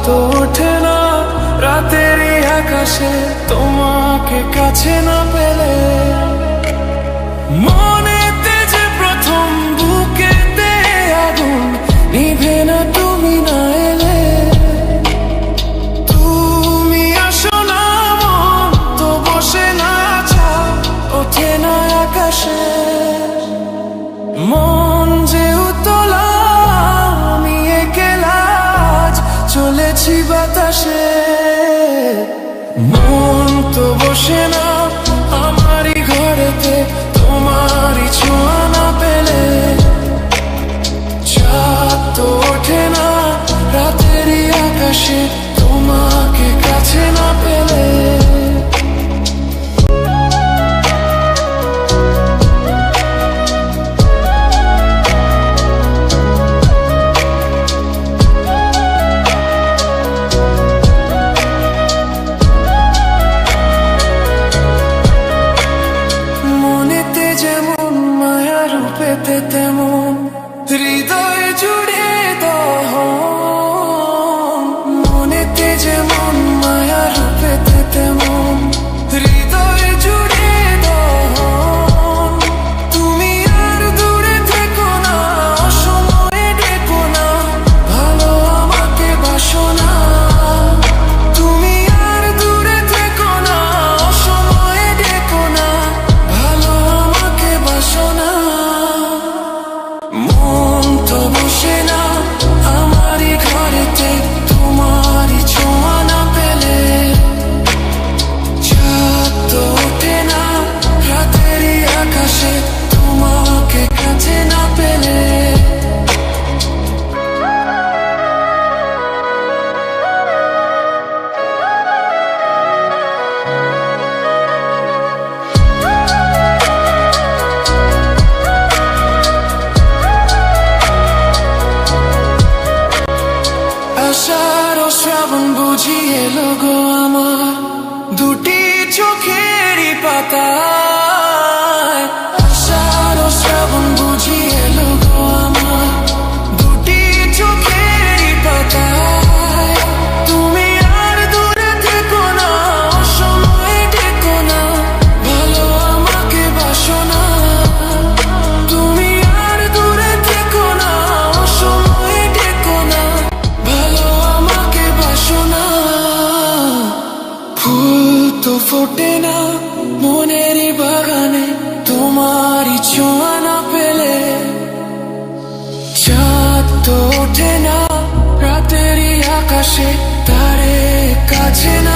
তো ওঠে না রাতেরই আকাশে তোমাকে কাছে না পেলে। মনেতে যে প্রথম বুকেতে আগুন নিভে না তুমি না এলে। তুমি আসো না মন তো বসে না চাপ ওঠে না আকাশে। মন যে উতলা আমি একলা আজ চলেছি বাতাসে। মন তো বসে না আমারই ঘরেতে তোমারই ছোঁয়া না পেলে। চাঁদ তো ওঠে না রাতেরই আকাশে তোমাকে কাছে না পেলে। রূপেতে তেমন হৃদয় জুড়ে দহন। মনেতে যেমন মায়া রূপেতে তেমন হৃদয় জুড়ে দহন। তুমি আর দূরে থেকো না অসময়ে ডেকো না ভালো আমাকে বাসো না। তুমি আর দূরে থেকো না অসময়ে ডেকো না ভালো আমাকে বাসো না। মন তো বসে না আমারই ঘরেতে তোমারই ছোঁয়া না পেলে। চাঁদ তো ওঠে না রাতেরই আকাশে তোমাকে কাছে না পেলে। আষাঢ় ও শ্রাবণ বুঝি এলো গো আমার দুটি চোখেরই পাতায়। আষাঢ় ও শ্রাবণ বুঝি এলো গো আমার দুটি চোখেরই পাতায়। তুমি আর দূরে থেকো না অসময়ে ডেকো না ভালো আমাকে বাসো না। তুমি আর দূরে থেকো না অসময়ে ডেকো না ভালো আমাকে বাসো না। ফুল তো ফোটে না মনেরই বাগানে তোমারই ছোঁয়া না পেলে। চাঁদ তো ওঠে না রাতেরই আকাশে তারে কাছে না